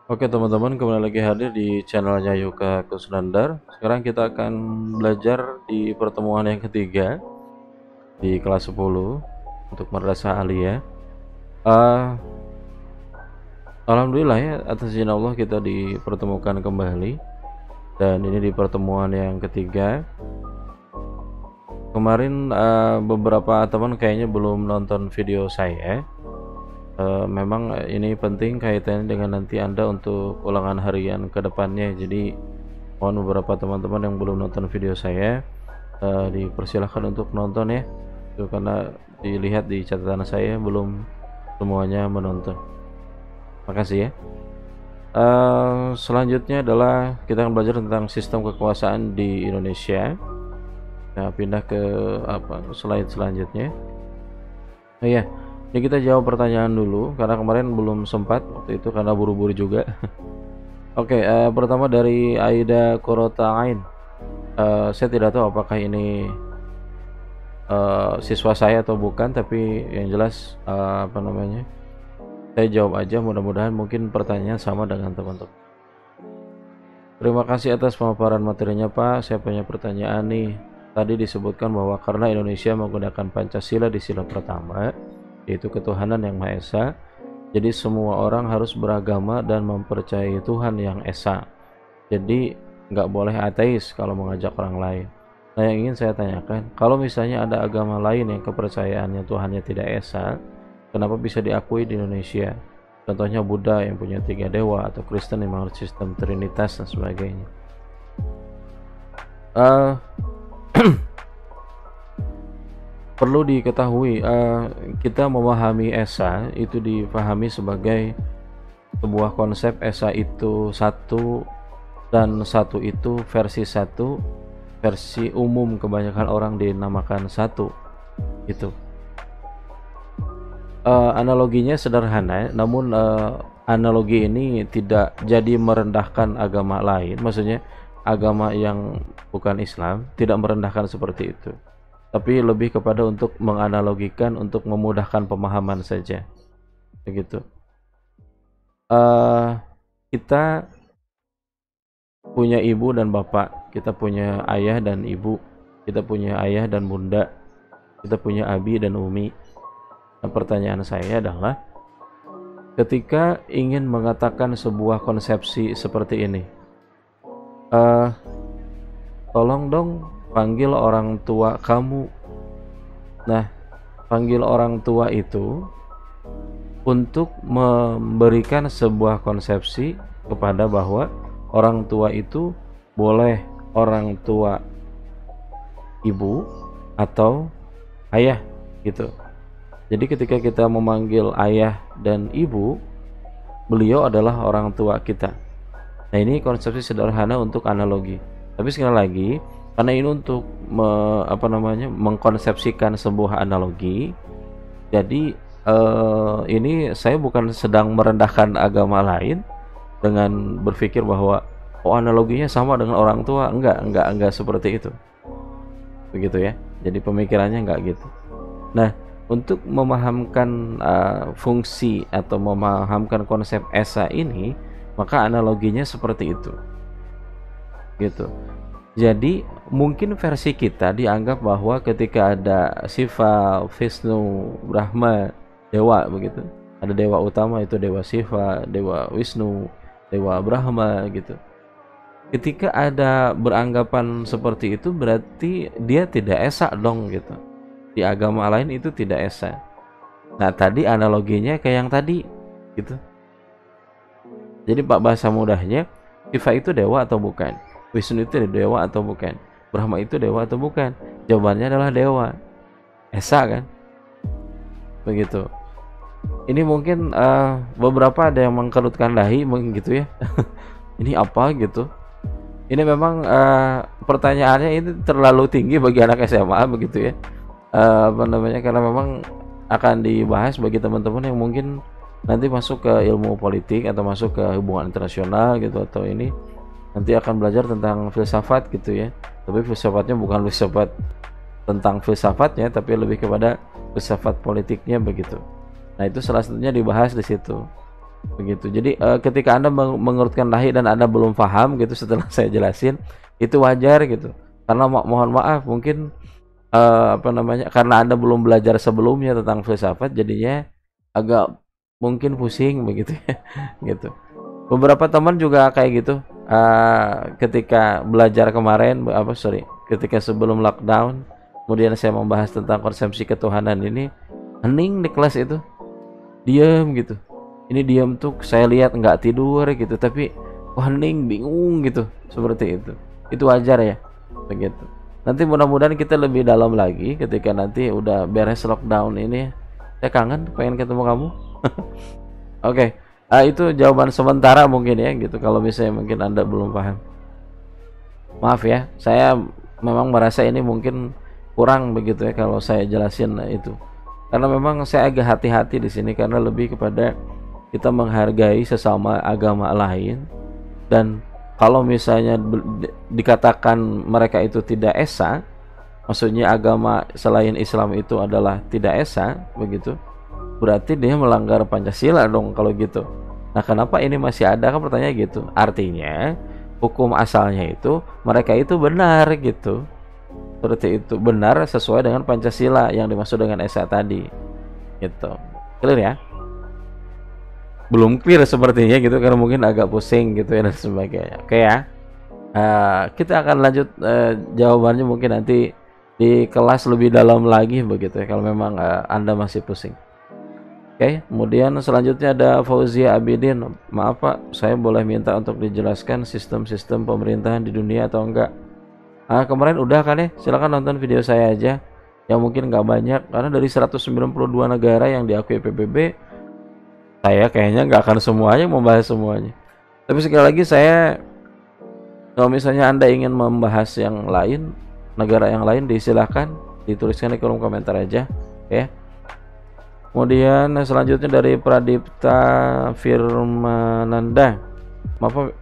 Oke teman-teman, kembali lagi hadir di channelnya Yuka Kusnandar. Sekarang kita akan belajar di pertemuan yang ketiga di kelas 10 untuk Madrasah Aliyah. Uh, Alhamdulillah ya, atas izin Allah kita dipertemukan kembali. Dan ini di pertemuan yang ketiga. Kemarin beberapa teman kayaknya belum nonton video saya. Memang ini penting kaitannya dengan nanti Anda untuk ulangan harian ke depannya. Jadi mohon beberapa teman-teman yang belum nonton video saya dipersilahkan untuk nonton ya. Itu karena dilihat di catatan saya belum semuanya menonton. Makasih ya. Selanjutnya adalah kita akan belajar tentang sistem kekuasaan di Indonesia. Nah, pindah ke slide selanjutnya. Oh iya. Ini kita jawab pertanyaan dulu karena kemarin belum sempat waktu itu karena buru-buru juga. Oke, pertama dari Aida Korotain. Saya tidak tahu apakah ini siswa saya atau bukan, tapi yang jelas saya jawab aja, mudah-mudahan mungkin pertanyaan sama dengan teman-teman. Terima kasih atas pemaparan materinya Pak. Saya punya pertanyaan nih. Tadi disebutkan bahwa karena Indonesia menggunakan Pancasila di sila pertama, yaitu ketuhanan yang Maha Esa, jadi semua orang harus beragama dan mempercayai Tuhan yang Esa. Jadi nggak boleh ateis kalau mengajak orang lain. Nah, yang ingin saya tanyakan, kalau misalnya ada agama lain yang kepercayaannya Tuhannya tidak Esa, kenapa bisa diakui di Indonesia? Contohnya Buddha yang punya 3 dewa, atau Kristen yang menganut sistem Trinitas dan sebagainya. Perlu diketahui, kita memahami Esa itu dipahami sebagai sebuah konsep Esa itu satu, dan satu itu versi satu, versi umum kebanyakan orang dinamakan satu gitu. Analoginya sederhana, namun analogi ini tidak jadi merendahkan agama lain, maksudnya agama yang bukan Islam tidak merendahkan seperti itu, tapi lebih kepada untuk menganalogikan, untuk memudahkan pemahaman saja begitu. Kita punya ibu dan bapak, kita punya ayah dan ibu, kita punya ayah dan bunda, kita punya abi dan umi. Nah, pertanyaan saya adalah, ketika ingin mengatakan sebuah konsepsi seperti ini, tolong dong panggil orang tua kamu. Nah, panggil orang tua itu untuk memberikan sebuah konsepsi kepada bahwa orang tua itu boleh orang tua ibu atau ayah gitu. Jadi ketika kita memanggil ayah dan ibu, beliau adalah orang tua kita. Nah, ini konsepsi sederhana untuk analogi. Tapi sekali lagi, karena ini untuk mengkonsepsikan sebuah analogi, jadi ini saya bukan sedang merendahkan agama lain dengan berpikir bahwa analoginya sama dengan orang tua. Enggak seperti itu. Begitu ya. Jadi pemikirannya enggak gitu. Nah, untuk memahamkan fungsi atau memahamkan konsep Esa ini, maka analoginya seperti itu gitu. Jadi mungkin versi kita dianggap bahwa ketika ada Siva, Vishnu, Brahma, dewa begitu, ada dewa utama itu dewa Siva, dewa Wisnu, dewa Brahma gitu. Ketika ada beranggapan seperti itu, berarti dia tidak esa dong gitu. Di agama lain itu tidak esa. Nah, tadi analoginya kayak yang tadi gitu. Jadi Pak, bahasa mudahnya, Siva itu dewa atau bukan? Wisnu itu dewa atau bukan? Brahma itu dewa atau bukan? Jawabannya adalah dewa. Esa kan? Begitu. Ini mungkin beberapa ada yang mengkerutkan dahi mungkin gitu ya. Ini apa gitu? Ini memang pertanyaannya ini terlalu tinggi bagi anak SMA begitu ya. Karena memang akan dibahas bagi teman-teman yang mungkin nanti masuk ke ilmu politik atau masuk ke hubungan internasional gitu, atau ini nanti akan belajar tentang filsafat gitu ya. Tapi filsafatnya bukan filsafat tentang filsafatnya, tapi lebih kepada filsafat politiknya begitu. Nah, itu salah satunya dibahas di situ. begitu. Jadi ketika Anda mengurutkan lahi dan Anda belum paham gitu setelah saya jelasin, itu wajar gitu. Karena mohon maaf mungkin apa namanya, karena Anda belum belajar sebelumnya tentang filsafat, jadinya agak mungkin pusing begitu ya, gitu. Beberapa teman juga kayak gitu. Ketika belajar kemarin, ketika sebelum lockdown, kemudian saya membahas tentang konsepsi ketuhanan ini, hening di kelas itu, diam gitu. Ini diam tuh saya lihat nggak tidur gitu, tapi hening, bingung gitu, seperti itu. Itu wajar ya, begitu. Nanti mudah-mudahan kita lebih dalam lagi ketika nanti udah beres lockdown ini. Saya kangen, pengen ketemu kamu. Oke. Itu jawaban sementara mungkin ya gitu, kalau misalnya mungkin Anda belum paham. Maaf ya, saya memang merasa ini mungkin kurang begitu ya kalau saya jelasin itu. Karena memang saya agak hati-hati di sini karena lebih kepada kita menghargai sesama agama lain, dan kalau misalnya dikatakan mereka itu tidak esa, maksudnya agama selain Islam itu adalah tidak esa begitu, berarti dia melanggar Pancasila dong kalau gitu. Nah, kenapa ini masih ada, kan pertanyaan gitu. Artinya hukum asalnya itu mereka itu benar gitu. Seperti itu, benar sesuai dengan Pancasila yang dimaksud dengan esa tadi. Gitu. Clear ya? Belum clear sepertinya gitu karena mungkin agak pusing gitu ya dan sebagainya. Oke ya. Kita akan lanjut jawabannya mungkin nanti di kelas lebih dalam lagi begitu ya kalau memang Anda masih pusing. Oke, kemudian selanjutnya ada Fauzia Abidin. Maaf Pak, saya boleh minta untuk dijelaskan sistem-sistem pemerintahan di dunia atau enggak? Kemarin udah kan ya? Silakan nonton video saya aja. Yang mungkin nggak banyak karena dari 192 negara yang diakui PBB, saya kayaknya nggak akan semuanya membahas semuanya. Tapi sekali lagi saya, kalau misalnya Anda ingin membahas yang lain, negara yang lain, disilahkan dituliskan di kolom komentar aja ya. Kemudian selanjutnya dari Pradipta Firmananda. Maaf,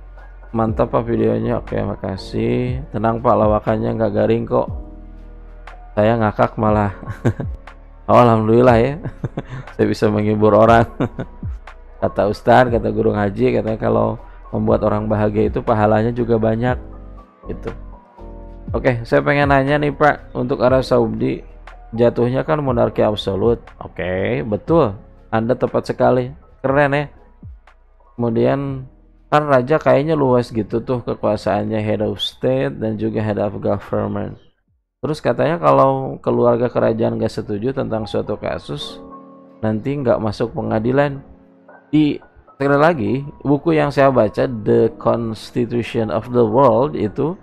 mantap Pak videonya. Oke, makasih. Tenang Pak, lawakannya nggak garing kok. Saya ngakak malah. Oh, alhamdulillah ya. Saya bisa menghibur orang. Kata Ustadz, kata guru ngaji, katanya kalau membuat orang bahagia itu pahalanya juga banyak gitu. Oke, saya pengen nanya nih Pak, untuk Arab Saudi jatuhnya kan monarki absolut. Oke, betul. Anda tepat sekali. Keren ya. Kemudian kan raja kayaknya luas gitu tuh kekuasaannya, head of state dan juga head of government. Terus katanya kalau keluarga kerajaan gak setuju tentang suatu kasus, nanti nggak masuk pengadilan. Sekali lagi, buku yang saya baca, The Constitution of the World itu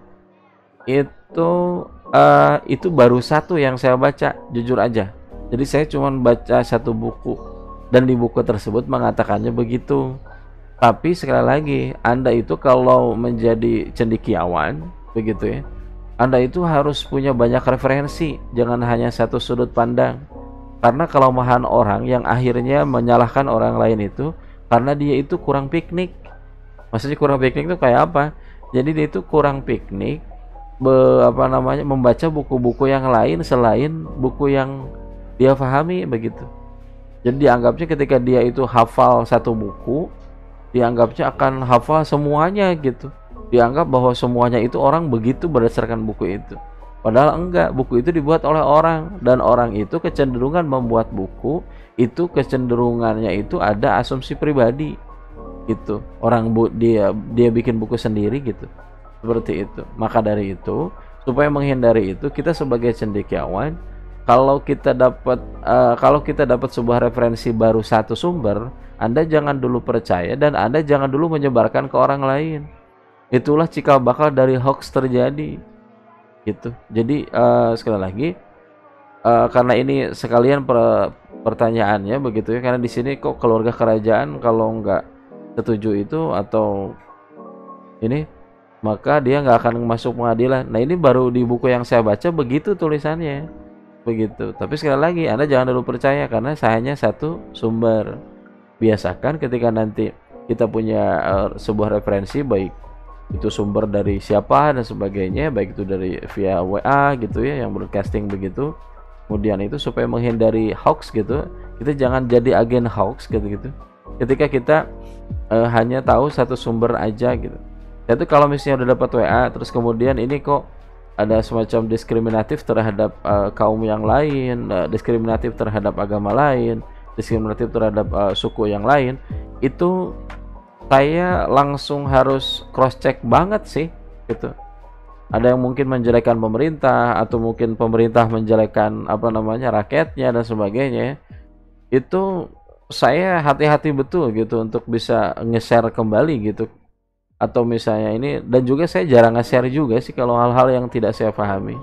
baru satu yang saya baca, jujur aja. Jadi saya cuma baca satu buku dan di buku tersebut mengatakannya begitu. Tapi sekali lagi, Anda itu kalau menjadi cendekiawan begitu ya, Anda itu harus punya banyak referensi, jangan hanya satu sudut pandang. Karena kelemahan orang yang akhirnya menyalahkan orang lain itu karena dia itu kurang piknik. Maksudnya kurang piknik itu kayak apa? Jadi dia itu kurang piknik membaca buku-buku yang lain selain buku yang dia pahami begitu. Jadi dianggapnya ketika dia itu hafal satu buku, dianggapnya akan hafal semuanya gitu. Dianggap bahwa semuanya itu orang begitu berdasarkan buku itu. Padahal enggak, buku itu dibuat oleh orang, dan orang itu kecenderungan membuat buku itu kecenderungannya itu ada asumsi pribadi gitu. Dia bikin buku sendiri gitu. Seperti itu. Maka dari itu, supaya menghindari itu, kita sebagai cendekiawan, kalau kita dapat sebuah referensi baru satu sumber, Anda jangan dulu percaya dan Anda jangan dulu menyebarkan ke orang lain. Itulah cikal bakal dari hoax terjadi. Gitu. Jadi sekali lagi, karena ini sekalian pertanyaannya begitu ya, karena di sini kok keluarga kerajaan kalau nggak setuju itu atau ini, maka dia nggak akan masuk pengadilan. Nah, ini baru di buku yang saya baca begitu tulisannya begitu. Tapi sekali lagi, Anda jangan dulu percaya karena hanya satu sumber. Biasakan ketika nanti kita punya sebuah referensi, baik itu sumber dari siapa dan sebagainya, baik itu dari via WA gitu ya, yang broadcasting begitu. Kemudian itu supaya menghindari hoax gitu, kita jangan jadi agen hoax gitu. ketika kita hanya tahu satu sumber aja gitu. Itu kalau misalnya udah dapat WA terus kemudian ini kok ada semacam diskriminatif terhadap kaum yang lain, diskriminatif terhadap agama lain, diskriminatif terhadap suku yang lain, itu saya langsung harus cross check banget sih gitu. Ada yang mungkin menjelekkan pemerintah atau mungkin pemerintah menjelekkan rakyatnya dan sebagainya. Itu saya hati-hati betul gitu untuk bisa nge-share kembali gitu. Atau misalnya ini, dan juga saya jarang nge-share juga sih kalau hal-hal yang tidak saya pahami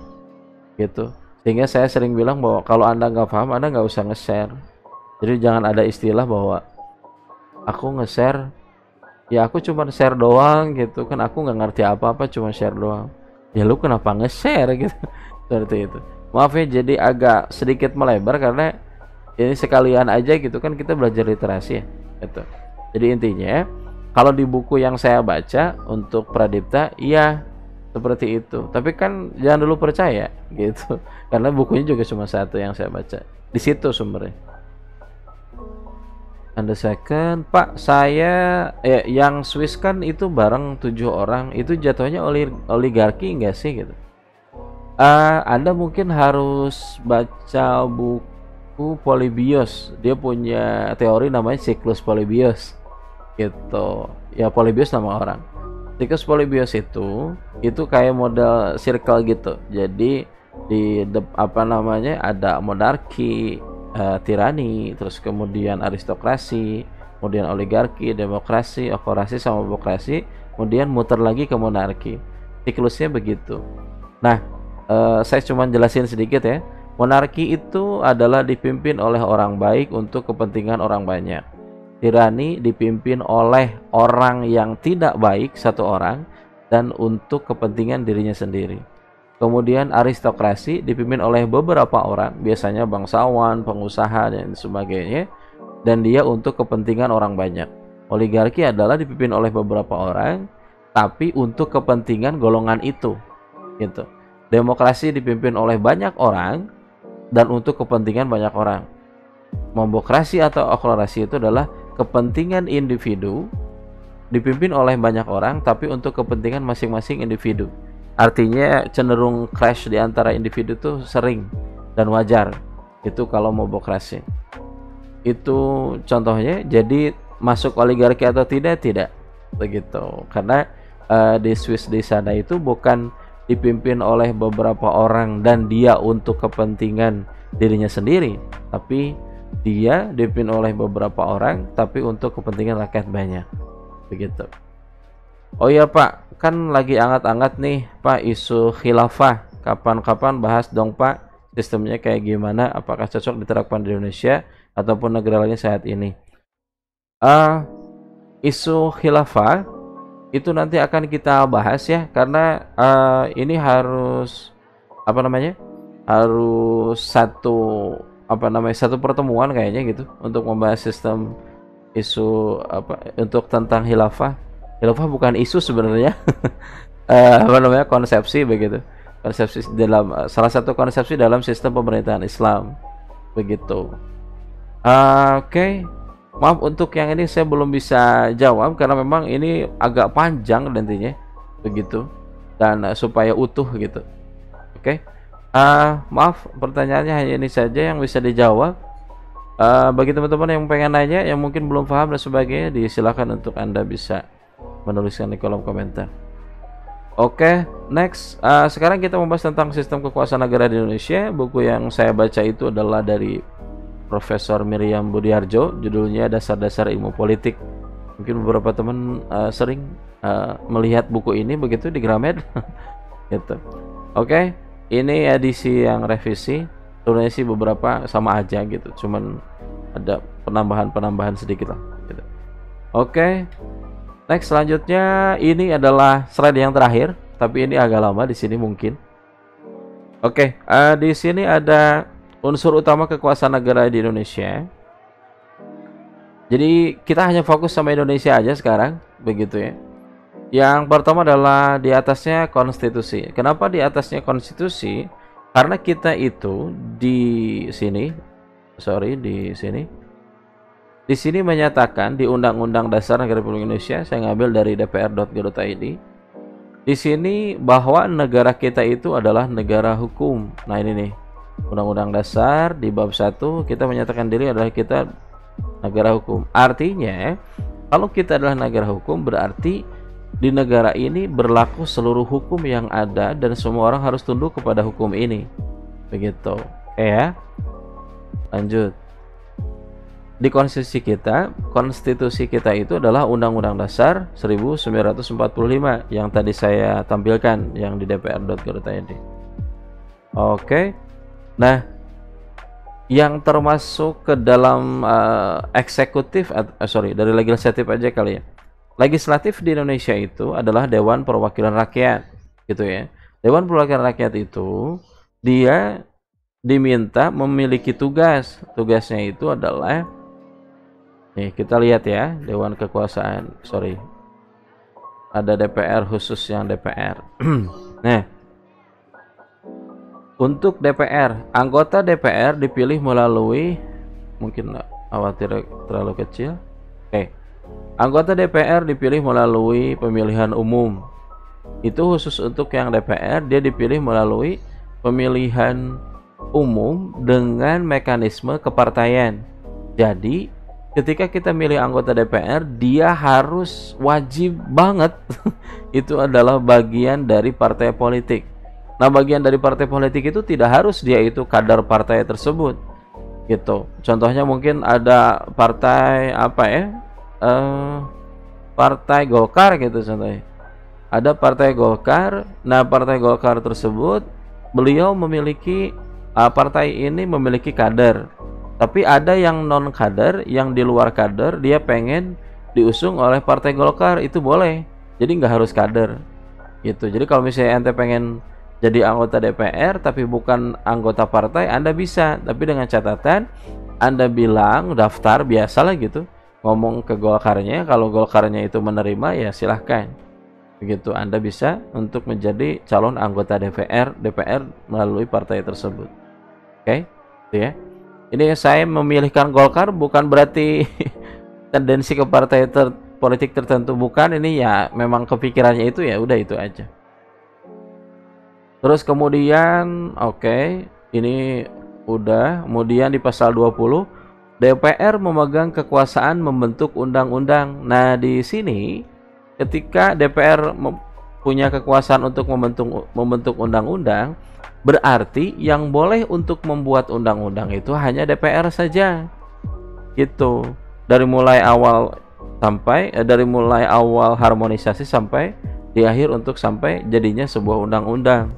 gitu. Sehingga saya sering bilang bahwa kalau Anda nggak paham, Anda nggak usah nge-share. Jadi jangan ada istilah bahwa aku nge-share, ya aku cuma share doang gitu kan, aku nggak ngerti apa-apa, cuma share doang. Ya lu kenapa nge-share gitu. Seperti itu. Maaf ya, jadi agak sedikit melebar karena ini sekalian aja gitu kan, kita belajar literasi ya gitu. Jadi intinya kalau di buku yang saya baca untuk Pradipta, iya seperti itu. Tapi kan jangan dulu percaya gitu, karena bukunya juga cuma satu yang saya baca. Di situ sumbernya. Anda second, Pak, saya yang Swiss kan itu bareng 7 orang, itu jatuhnya oligarki enggak sih gitu. Anda mungkin harus baca buku Polybius. Dia punya teori namanya siklus Polybius. Gitu ya, Polybius nama orang. Siklus Polybius itu kayak model circle gitu. Jadi di ada monarki, tirani, terus kemudian aristokrasi, kemudian oligarki, demokrasi, okorasi sama bokrasi, kemudian muter lagi ke monarki. Siklusnya begitu. Nah, saya cuma jelasin sedikit ya. Monarki itu adalah dipimpin oleh orang baik untuk kepentingan orang banyak. Tirani dipimpin oleh orang yang tidak baik, satu orang, dan untuk kepentingan dirinya sendiri. Kemudian aristokrasi dipimpin oleh beberapa orang, biasanya bangsawan, pengusaha, dan sebagainya, dan dia untuk kepentingan orang banyak. Oligarki adalah dipimpin oleh beberapa orang, tapi untuk kepentingan golongan itu, gitu. Demokrasi dipimpin oleh banyak orang, dan untuk kepentingan banyak orang. Membokrasi atau oklarasi itu adalah kepentingan individu dipimpin oleh banyak orang tapi untuk kepentingan masing-masing individu. Artinya cenderung clash di antara individu itu sering dan wajar. Itu kalau membokrasi. Itu contohnya. Jadi masuk oligarki atau tidak begitu. Karena di Swiss di sana itu bukan dipimpin oleh beberapa orang dan dia untuk kepentingan dirinya sendiri, tapi dia dipimpin oleh beberapa orang tapi untuk kepentingan rakyat banyak. Begitu. Oh iya Pak, kan lagi anget-anget nih Pak isu khilafah. Kapan-kapan bahas dong Pak, sistemnya kayak gimana, apakah cocok diterapkan di Indonesia ataupun negara lainnya saat ini. Isu khilafah itu nanti akan kita bahas ya, karena ini harus harus satu pertemuan kayaknya gitu untuk membahas sistem isu untuk tentang khilafah. Khilafah bukan isu sebenarnya. Konsepsi begitu. Konsepsi dalam salah satu konsepsi dalam sistem pemerintahan Islam begitu. Oke. Maaf untuk yang ini saya belum bisa jawab karena memang ini agak panjang nantinya begitu, dan supaya utuh gitu. Oke. Maaf pertanyaannya hanya ini saja yang bisa dijawab. Bagi teman-teman yang pengen nanya, yang mungkin belum paham dan sebagainya, silakan untuk Anda bisa menuliskan di kolom komentar. Oke, next. Sekarang kita membahas tentang sistem kekuasaan negara di Indonesia. Buku yang saya baca itu adalah dari Profesor Miriam Budiarjo, judulnya Dasar-Dasar Ilmu Politik. Mungkin beberapa teman sering melihat buku ini begitu di Gramed. Gitu. Oke, ini edisi yang revisi. Sebenarnya sih beberapa sama aja gitu, cuman ada penambahan sedikit lah gitu. Oke. Next, selanjutnya ini adalah slide yang terakhir, tapi ini agak lama di sini mungkin. Oke, di sini ada unsur utama kekuasaan negara di Indonesia. Jadi kita hanya fokus sama Indonesia aja sekarang, begitu ya. Yang pertama adalah di atasnya konstitusi. Kenapa di atasnya konstitusi? Karena kita itu di sini Di sini menyatakan di Undang-Undang Dasar Negara Republik Indonesia, saya ngambil dari dpr.go.id. Di sini bahwa negara kita itu adalah negara hukum. Nah ini nih, Undang-Undang Dasar di bab 1 kita menyatakan diri adalah kita negara hukum. Artinya, kalau kita adalah negara hukum berarti di negara ini berlaku seluruh hukum yang ada dan semua orang harus tunduk kepada hukum ini. Begitu. Oke ya. Lanjut. Di konstitusi kita itu adalah Undang-Undang Dasar 1945 yang tadi saya tampilkan yang di dpr.go.id. Oke. Nah, yang termasuk ke dalam eksekutif dari legislatif aja kali ya. Legislatif di Indonesia itu adalah Dewan Perwakilan Rakyat, gitu ya. Dewan Perwakilan Rakyat itu dia diminta memiliki tugas. Tugasnya itu adalah nih, kita lihat ya, Dewan Kekuasaan. Ada DPR khusus yang DPR. Nah, untuk DPR, anggota DPR dipilih melalui, mungkin khawatir terlalu kecil. Oke. Anggota DPR dipilih melalui pemilihan umum. Itu khusus untuk yang DPR, dia dipilih melalui pemilihan umum dengan mekanisme kepartaian. Jadi, ketika kita milih anggota DPR, dia harus wajib banget itu adalah bagian dari partai politik. Nah, bagian dari partai politik itu tidak harus dia itu kader partai tersebut. Gitu. Contohnya mungkin ada partai apa ya? Partai Golkar gitu contohnya. Ada partai Golkar. Nah, partai Golkar tersebut beliau memiliki partai ini memiliki kader. Tapi ada yang non kader, yang di luar kader, dia pengen diusung oleh partai Golkar, itu boleh. Jadi nggak harus kader. Gitu. Jadi kalau misalnya ente pengen jadi anggota DPR tapi bukan anggota partai, Anda bisa, tapi dengan catatan Anda bilang daftar biasalah gitu. Ngomong ke Golkarnya, kalau Golkarnya itu menerima ya silahkan. Begitu Anda bisa untuk menjadi calon anggota DPR melalui partai tersebut. Oke, itu ya. Ini saya memilihkan Golkar bukan berarti tendensi ke partai politik tertentu, bukan. Ini ya memang kepikirannya itu, ya udah itu aja. Terus kemudian ini udah. Kemudian di pasal 20 DPR memegang kekuasaan membentuk undang-undang. Nah, di sini ketika DPR punya kekuasaan untuk membentuk undang-undang, berarti yang boleh untuk membuat undang-undang itu hanya DPR saja. Gitu. Dari mulai awal harmonisasi sampai di akhir untuk sampai jadinya sebuah undang-undang.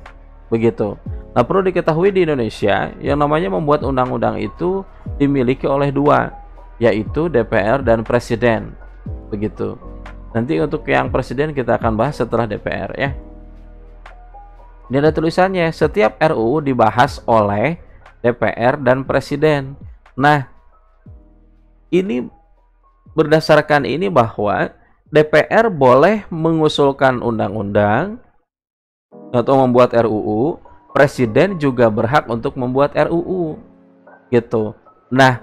Begitu. Nah, perlu diketahui di Indonesia yang namanya membuat undang-undang itu dimiliki oleh dua, yaitu DPR dan Presiden. Begitu. Nanti untuk yang Presiden kita akan bahas setelah DPR ya. Ini ada tulisannya, setiap RUU dibahas oleh DPR dan Presiden. Nah, ini berdasarkan ini bahwa DPR boleh mengusulkan undang-undang atau membuat RUU, Presiden juga berhak untuk membuat RUU. Gitu. Nah,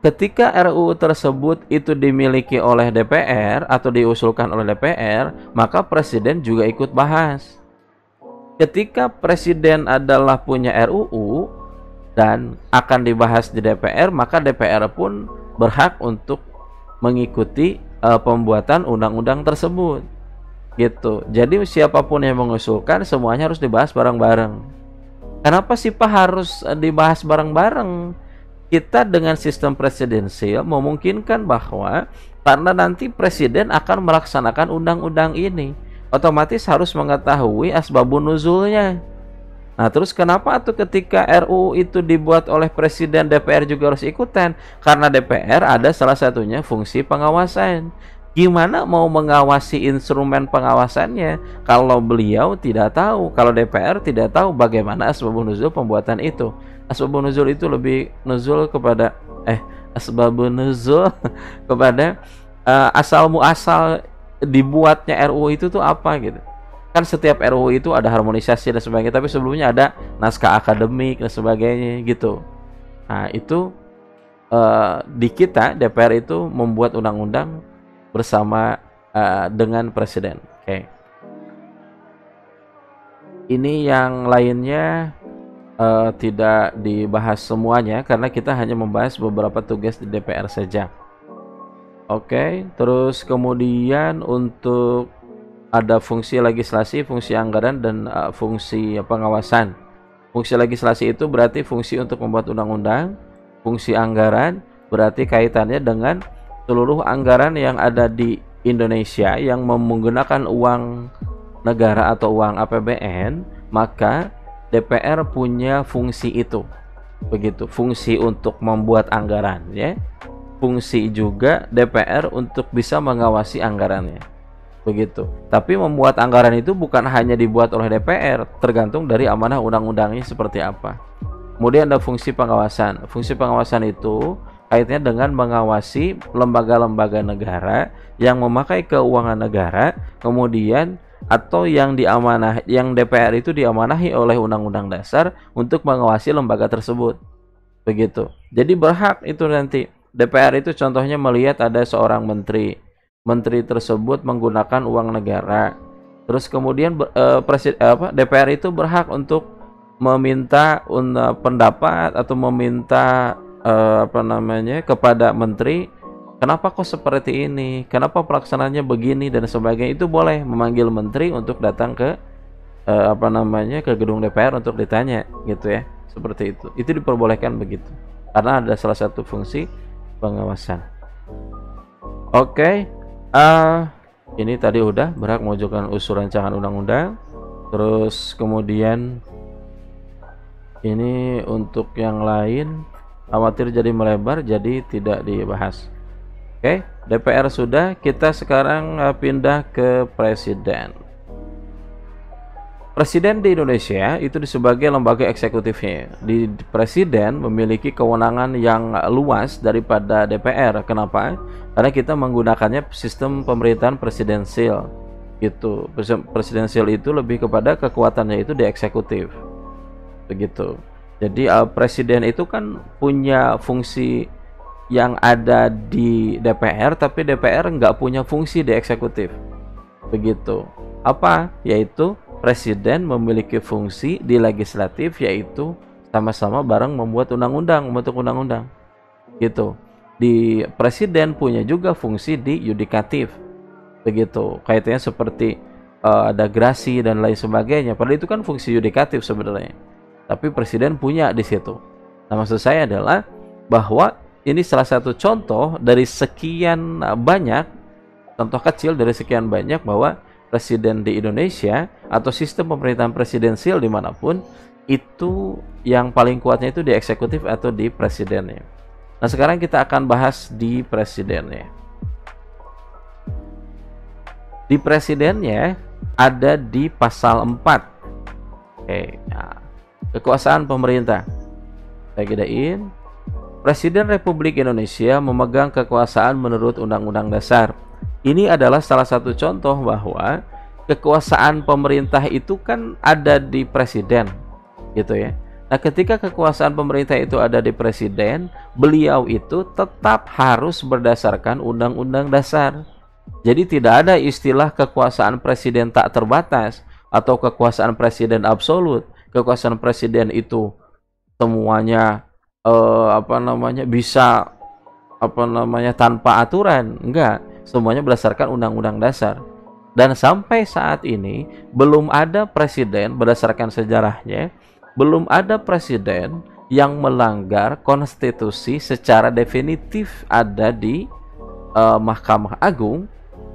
ketika RUU tersebut itu dimiliki oleh DPR atau diusulkan oleh DPR, maka Presiden juga ikut bahas. Ketika Presiden adalah punya RUU dan akan dibahas di DPR, maka DPR pun berhak untuk mengikuti pembuatan undang-undang tersebut. Gitu. Jadi siapapun yang mengusulkan semuanya harus dibahas bareng-bareng. Kenapa sih Pak harus dibahas bareng-bareng? Kita dengan sistem presidensial memungkinkan bahwa karena nanti Presiden akan melaksanakan undang-undang ini, otomatis harus mengetahui asbabun nuzulnya. Nah, terus kenapa tuh ketika RUU itu dibuat oleh Presiden, DPR juga harus ikutan? Karena DPR ada salah satunya fungsi pengawasan. Gimana mau mengawasi instrumen pengawasannya kalau beliau tidak tahu, kalau DPR tidak tahu bagaimana asbabun nuzul pembuatan itu? Asbabun nuzul itu lebih nuzul kepada asbabun nuzul kepada asal muasal dibuatnya RUU itu tuh apa gitu. Kan setiap RUU itu ada harmonisasi dan sebagainya, tapi sebelumnya ada naskah akademik dan sebagainya gitu. Nah, itu di kita DPR itu membuat undang-undang bersama dengan presiden. Oke. Ini yang lainnya tidak dibahas semuanya karena kita hanya membahas beberapa tugas di DPR saja. Oke, terus kemudian untuk ada fungsi legislasi, fungsi anggaran, dan fungsi pengawasan. Fungsi legislasi itu berarti fungsi untuk membuat undang-undang. Fungsi anggaran berarti kaitannya dengan seluruh anggaran yang ada di Indonesia yang menggunakan uang negara atau uang APBN, maka DPR punya fungsi itu. Begitu, fungsi untuk membuat anggaran ya. Fungsi juga DPR untuk bisa mengawasi anggarannya. Begitu. Tapi membuat anggaran itu bukan hanya dibuat oleh DPR, tergantung dari amanah undang-undangnya seperti apa. Kemudian ada fungsi pengawasan. Fungsi pengawasan itu kaitannya dengan mengawasi lembaga-lembaga negara yang memakai keuangan negara, kemudian atau yang DPR itu diamanahi oleh Undang-Undang Dasar untuk mengawasi lembaga tersebut. Begitu. Jadi berhak itu nanti DPR itu contohnya melihat ada seorang menteri tersebut menggunakan uang negara. Terus kemudian DPR itu berhak untuk meminta pendapat atau meminta kepada menteri, kenapa kok seperti ini? Kenapa pelaksanaannya begini dan sebagainya. Itu boleh memanggil menteri untuk datang ke ke gedung DPR untuk ditanya gitu ya. Seperti itu. Itu diperbolehkan begitu. Karena ada salah satu fungsi pengawasan. Oke, ini tadi udah berhak mengajukan usul rancangan undang-undang. Terus kemudian ini untuk yang lain khawatir jadi melebar, jadi tidak dibahas. Oke, DPR sudah. Kita sekarang pindah ke presiden. Presiden di Indonesia itu sebagai lembaga eksekutifnya. Di presiden memiliki kewenangan yang luas daripada DPR. Kenapa? Karena kita menggunakannya sistem pemerintahan presidensial. Gitu. Presidensial itu lebih kepada kekuatannya itu di eksekutif. Begitu. Jadi presiden itu kan punya fungsi yang ada di DPR, tapi DPR nggak punya fungsi di eksekutif. Begitu. Apa? Yaitu presiden memiliki fungsi di legislatif, yaitu sama-sama bareng membuat undang-undang, membentuk undang-undang. Gitu. Di presiden punya juga fungsi di yudikatif. Begitu. Kaitannya seperti ada grasi dan lain sebagainya. Padahal itu kan fungsi yudikatif sebenarnya. Tapi presiden punya di situ. Nah, maksud saya adalah bahwa ini salah satu contoh dari sekian banyak, contoh kecil dari sekian banyak bahwa presiden di Indonesia atau sistem pemerintahan presidensial dimanapun itu yang paling kuatnya itu di eksekutif atau di presidennya. Nah, sekarang kita akan bahas di presidennya. Di presidennya ada di pasal 4. Oke, nah, kekuasaan pemerintah. Saya gedein. Presiden Republik Indonesia memegang kekuasaan menurut Undang-Undang Dasar. Ini adalah salah satu contoh bahwa kekuasaan pemerintah itu kan ada di presiden, gitu ya. Nah, ketika kekuasaan pemerintah itu ada di presiden, beliau itu tetap harus berdasarkan Undang-Undang Dasar. Jadi tidak ada istilah kekuasaan presiden tak terbatas atau kekuasaan presiden absolut. Kekuasaan presiden itu semuanya bisa tanpa aturan. Enggak. Semuanya berdasarkan Undang-Undang Dasar. Dan sampai saat ini belum ada presiden, berdasarkan sejarahnya, belum ada presiden yang melanggar konstitusi secara definitif. Ada di Mahkamah Agung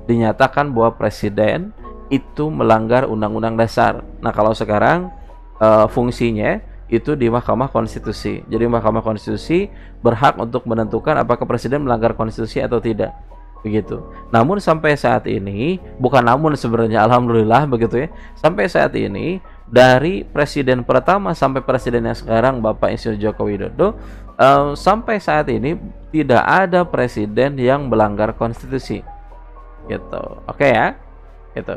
dinyatakan bahwa presiden itu melanggar Undang-Undang Dasar. Nah, kalau sekarang fungsinya itu di Mahkamah Konstitusi. Jadi Mahkamah Konstitusi berhak untuk menentukan apakah presiden melanggar konstitusi atau tidak. Begitu. Namun sampai saat ini, bukan namun sebenarnya, alhamdulillah begitu ya. Sampai saat ini dari presiden pertama sampai presiden yang sekarang Bapak Insinyur Joko Widodo, sampai saat ini tidak ada presiden yang melanggar konstitusi. Gitu. Oke ya? Gitu.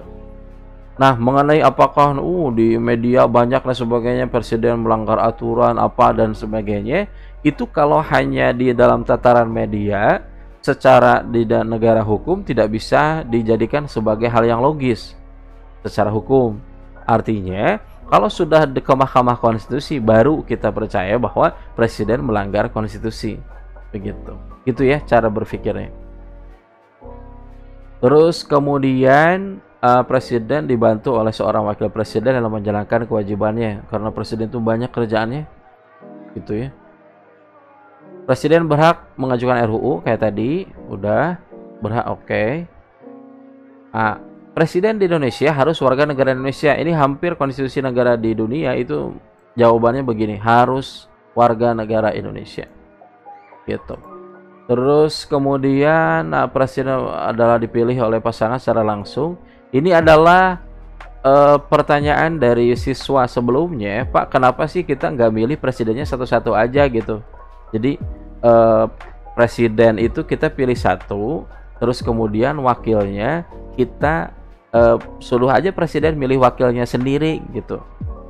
Nah, mengenai apakah di media banyak dan sebagainya presiden melanggar aturan apa dan sebagainya, Itu kalau hanya di dalam tataran media, secara di negara hukum tidak bisa dijadikan sebagai hal yang logis secara hukum. Artinya, kalau sudah ke Mahkamah Konstitusi, baru kita percaya bahwa presiden melanggar konstitusi. Begitu. Gitu ya cara berpikirnya. Terus kemudian presiden dibantu oleh seorang wakil presiden dalam menjalankan kewajibannya, karena presiden itu banyak kerjaannya. Gitu ya. Presiden berhak mengajukan RUU kayak tadi, udah berhak, oke. Presiden di Indonesia harus warga negara Indonesia. Ini hampir konstitusi negara di dunia itu jawabannya begini, harus warga negara Indonesia. Gitu. Terus kemudian presiden adalah dipilih oleh pasangan secara langsung. Ini adalah pertanyaan dari siswa sebelumnya, Pak, kenapa sih kita nggak milih presidennya satu-satu aja gitu? Jadi presiden itu kita pilih satu, terus kemudian wakilnya kita suruh aja presiden milih wakilnya sendiri gitu.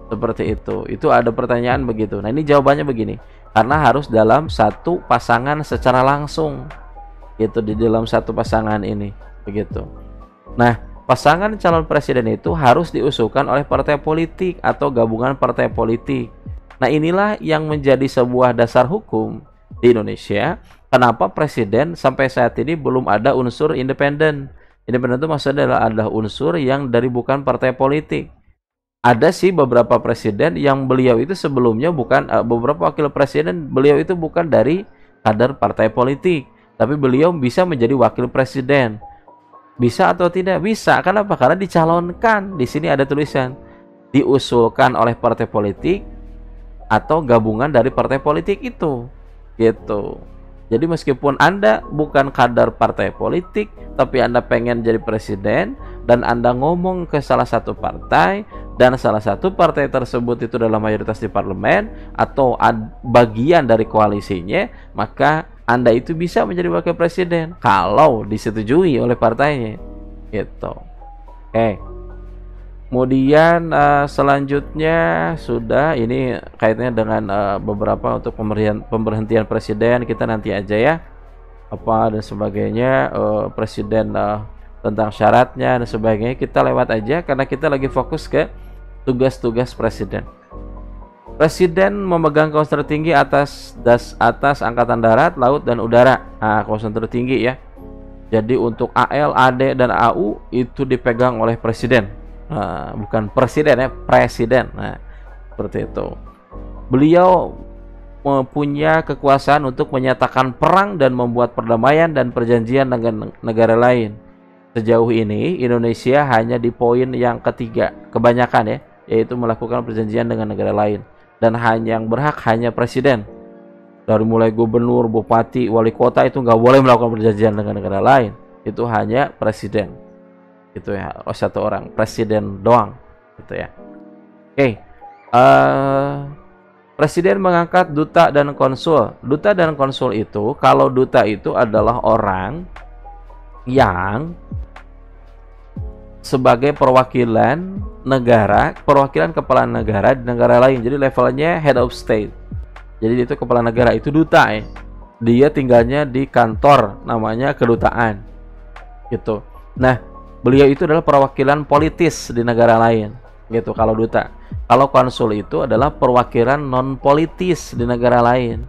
Seperti itu. Itu ada pertanyaan begitu. Nah, ini jawabannya begini. Karena harus dalam satu pasangan secara langsung. Gitu, di dalam satu pasangan ini, begitu. Nah, pasangan calon presiden itu harus diusulkan oleh partai politik atau gabungan partai politik. Nah, inilah yang menjadi sebuah dasar hukum di Indonesia. Kenapa presiden sampai saat ini belum ada unsur independen? Independen itu maksudnya adalah unsur yang dari bukan partai politik. Ada sih beberapa presiden yang beliau itu sebelumnya bukan, beberapa wakil presiden beliau itu bukan dari kader partai politik, tapi beliau bisa menjadi wakil presiden. Bisa atau tidak? Bisa. Kenapa? Karena dicalonkan. Di sini ada tulisan diusulkan oleh partai politik atau gabungan dari partai politik itu. Gitu. Jadi meskipun Anda bukan kader partai politik, tapi Anda pengen jadi presiden dan Anda ngomong ke salah satu partai dan salah satu partai tersebut itu adalah mayoritas di parlemen atau bagian dari koalisinya, maka Anda itu bisa menjadi wakil presiden kalau disetujui oleh partainya. Gitu. Oke. Kemudian selanjutnya sudah ini kaitannya dengan beberapa untuk pemberhentian presiden, kita nanti aja ya apa dan sebagainya, presiden tentang syaratnya dan sebagainya kita lewat aja karena kita lagi fokus ke tugas-tugas presiden. Presiden memegang kekuasaan tertinggi atas angkatan darat, laut dan udara. Nah, kekuasaan tertinggi ya. Jadi untuk AL, AD dan AU itu dipegang oleh presiden. Bukan presiden ya, presiden. Nah, seperti itu. Beliau mempunyai kekuasaan untuk menyatakan perang dan membuat perdamaian dan perjanjian dengan negara lain. Sejauh ini Indonesia hanya di poin yang ketiga, kebanyakan ya, yaitu melakukan perjanjian dengan negara lain. Dan yang berhak hanya presiden. Dari mulai gubernur, bupati, wali kota itu nggak boleh melakukan perjanjian dengan negara lain. Itu hanya presiden. Gitu ya, satu orang presiden doang gitu ya. Oke. Presiden mengangkat duta dan konsul. Duta dan konsul itu, kalau duta itu adalah orang yang sebagai perwakilan negara, perwakilan kepala negara di negara lain. Jadi levelnya head of state. Jadi itu kepala negara, itu duta ya. Dia tinggalnya di kantor namanya kedutaan. Gitu. Nah, beliau itu adalah perwakilan politis di negara lain, gitu kalau duta. Kalau konsul itu adalah perwakilan non politis di negara lain.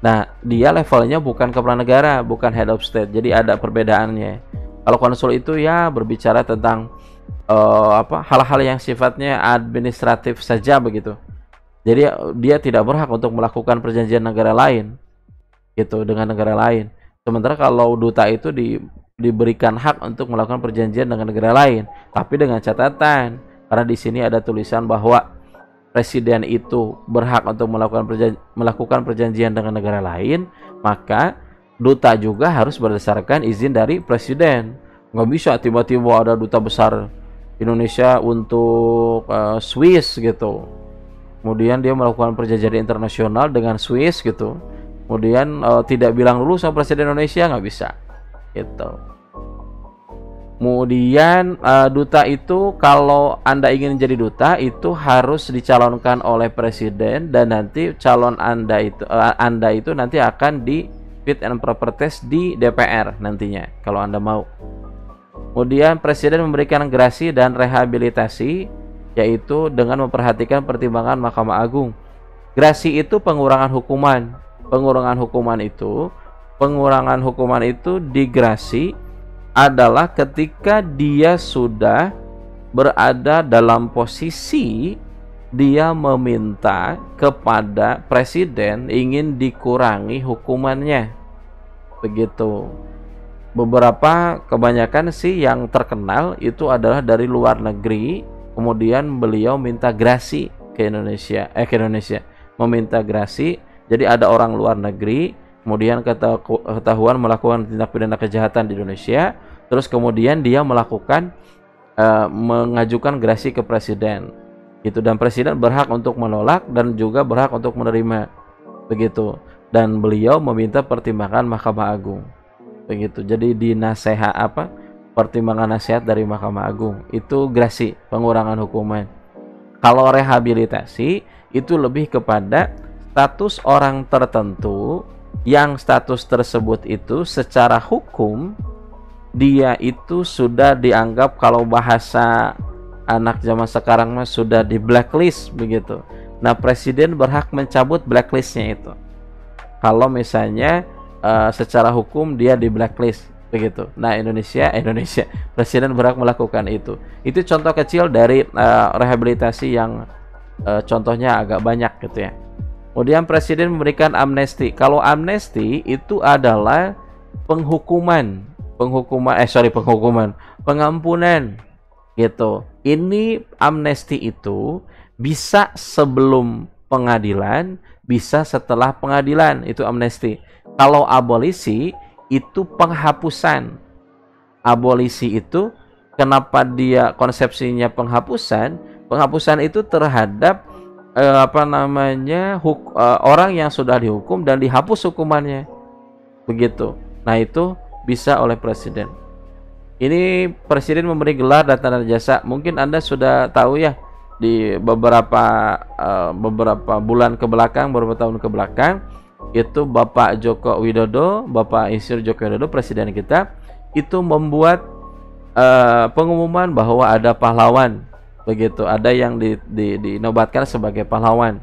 Nah, dia levelnya bukan kepala negara, bukan head of state. Jadi ada perbedaannya. Kalau konsul itu ya berbicara tentang hal-hal yang sifatnya administratif saja begitu. Jadi dia tidak berhak untuk melakukan perjanjian negara lain, gitu dengan negara lain. Sementara kalau duta itu diberikan hak untuk melakukan perjanjian dengan negara lain, tapi dengan catatan, karena di sini ada tulisan bahwa presiden itu berhak untuk melakukan perjanjian dengan negara lain, maka duta juga harus berdasarkan izin dari presiden. Nggak bisa tiba-tiba ada duta besar Indonesia untuk Swiss gitu, kemudian dia melakukan perjanjian internasional dengan Swiss gitu, kemudian tidak bilang dulu sama presiden Indonesia, nggak bisa gitu. Kemudian duta itu kalau Anda ingin jadi duta itu harus dicalonkan oleh presiden, dan nanti calon Anda itu nanti akan di fit and proper test di DPR nantinya kalau Anda mau. Kemudian presiden memberikan grasi dan rehabilitasi, yaitu dengan memperhatikan pertimbangan Mahkamah Agung. Grasi itu pengurangan hukuman. Pengurangan hukuman itu digrasi adalah ketika dia sudah berada dalam posisi dia meminta kepada presiden ingin dikurangi hukumannya. Begitu. Kebanyakan sih yang terkenal itu adalah dari luar negeri, kemudian beliau minta grasi ke Indonesia, meminta grasi. Jadi ada orang luar negeri kemudian ketahuan melakukan tindak pidana kejahatan di Indonesia, terus kemudian dia mengajukan grasi ke presiden, gitu, dan presiden berhak untuk menolak dan juga berhak untuk menerima, begitu. Dan beliau meminta pertimbangan Mahkamah Agung, begitu. Jadi pertimbangan nasihat dari Mahkamah Agung itu grasi, pengurangan hukuman. Kalau rehabilitasi itu lebih kepada status orang tertentu yang status tersebut itu secara hukum dia itu sudah dianggap, kalau bahasa anak zaman sekarang mah, sudah di blacklist, begitu. Nah, presiden berhak mencabut blacklistnya itu kalau misalnya secara hukum dia di blacklist, begitu. Nah, Indonesia presiden berhak melakukan itu. Itu contoh kecil dari rehabilitasi yang contohnya agak banyak, gitu ya. Kemudian presiden memberikan amnesti. Kalau amnesti itu adalah pengampunan, gitu. Ini amnesti itu bisa sebelum pengadilan, bisa setelah pengadilan, itu amnesti. Kalau abolisi itu penghapusan. Abolisi itu kenapa dia konsepsinya penghapusan? Penghapusan itu terhadap orang yang sudah dihukum dan dihapus hukumannya, begitu. Nah, itu bisa oleh presiden. Ini presiden memberi gelar dan tanda jasa. Mungkin Anda sudah tahu ya, di beberapa bulan ke belakang, beberapa tahun ke belakang, itu Bapak Joko Widodo, Bapak Insinyur Joko Widodo, presiden kita, itu membuat pengumuman bahwa ada pahlawan, begitu, ada yang dinobatkan sebagai pahlawan,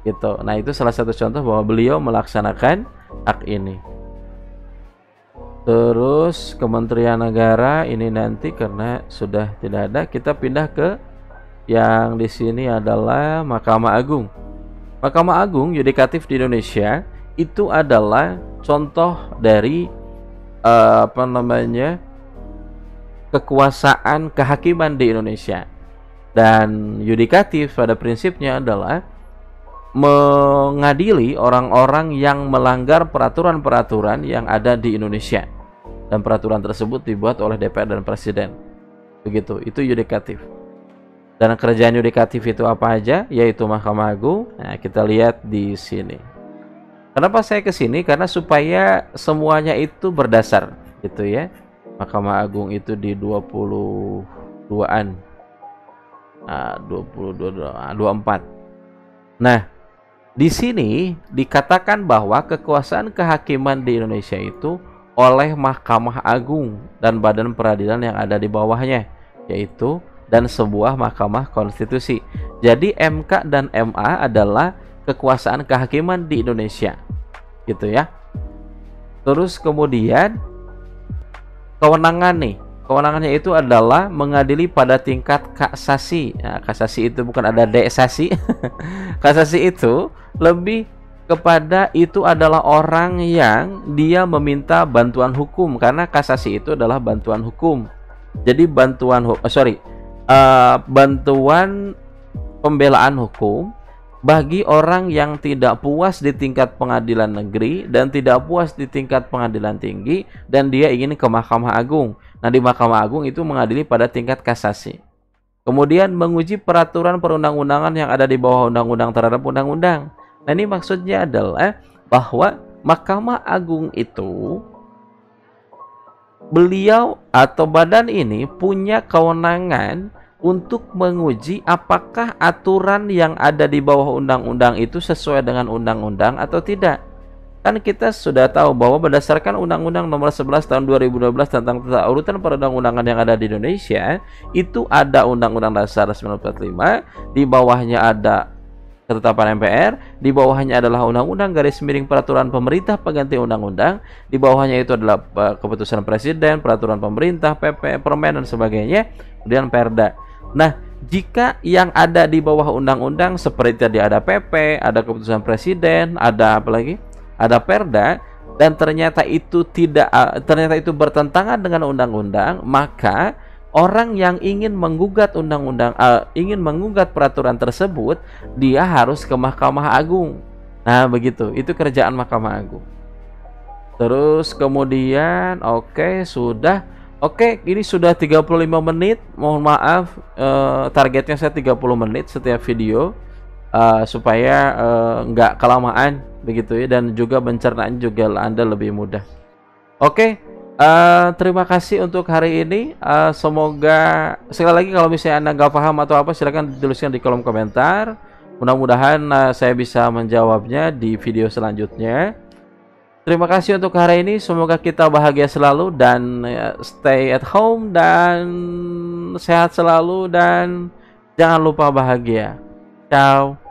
gitu. Nah, itu salah satu contoh bahwa beliau melaksanakan hak ini. Terus Kementerian Negara ini nanti karena sudah tidak ada, kita pindah ke yang di sini adalah Mahkamah Agung. Mahkamah Agung yudikatif di Indonesia itu adalah contoh dari kekuasaan kehakiman di Indonesia. Dan yudikatif pada prinsipnya adalah mengadili orang-orang yang melanggar peraturan-peraturan yang ada di Indonesia, dan peraturan tersebut dibuat oleh DPR dan Presiden, begitu. Itu yudikatif. Dan kerjaan yudikatif itu apa aja? Yaitu Mahkamah Agung. Nah, kita lihat di sini. Kenapa saya ke sini? Karena supaya semuanya itu berdasar, gitu ya. Mahkamah Agung itu di 22-an. 24. Nah, di sini dikatakan bahwa kekuasaan kehakiman di Indonesia itu oleh Mahkamah Agung dan badan peradilan yang ada di bawahnya, yaitu dan sebuah Mahkamah Konstitusi. Jadi MK dan MA adalah kekuasaan kehakiman di Indonesia, gitu ya. Terus kemudian kewenangannya itu adalah mengadili pada tingkat kasasi. Nah, kasasi itu bukan ada desasi. Kasasi itu lebih kepada itu adalah orang yang dia meminta bantuan hukum, karena kasasi itu adalah bantuan hukum. Jadi bantuan pembelaan hukum bagi orang yang tidak puas di tingkat pengadilan negeri dan tidak puas di tingkat pengadilan tinggi dan dia ingin ke Mahkamah Agung. Nah, di Mahkamah Agung itu mengadili pada tingkat kasasi. Kemudian menguji peraturan perundang-undangan yang ada di bawah undang-undang terhadap undang-undang. Nah, ini maksudnya adalah bahwa Mahkamah Agung itu beliau atau badan ini punya kewenangan untuk menguji apakah aturan yang ada di bawah undang-undang itu sesuai dengan undang-undang atau tidak. Kan kita sudah tahu bahwa berdasarkan Undang-Undang Nomor 11 Tahun 2012 tentang tata urutan perundang-undangan yang ada di Indonesia, itu ada Undang-Undang Dasar 1945, di bawahnya ada Ketetapan MPR, di bawahnya adalah Undang-Undang garis miring Peraturan Pemerintah Pengganti Undang-Undang, di bawahnya itu adalah keputusan Presiden, peraturan pemerintah, PP, Permen dan sebagainya, kemudian Perda. Nah, jika yang ada di bawah undang-undang seperti tadi ada PP, ada keputusan Presiden, ada apa lagi? Ada Perda, dan ternyata itu bertentangan dengan undang-undang, maka orang yang ingin menggugat ingin menggugat peraturan tersebut, dia harus ke Mahkamah Agung. Nah, begitu. Itu kerjaan Mahkamah Agung. Terus kemudian sudah. Ini sudah 35 menit. Mohon maaf, targetnya saya 30 menit setiap video, supaya nggak kelamaan begitu ya, dan juga pencernaan juga Anda lebih mudah. Terima kasih untuk hari ini. Semoga, sekali lagi, kalau misalnya Anda nggak paham atau apa, silahkan dituliskan di kolom komentar. Mudah-mudahan saya bisa menjawabnya di video selanjutnya. Terima kasih untuk hari ini. Semoga kita bahagia selalu dan stay at home dan sehat selalu, dan jangan lupa bahagia. Ciao.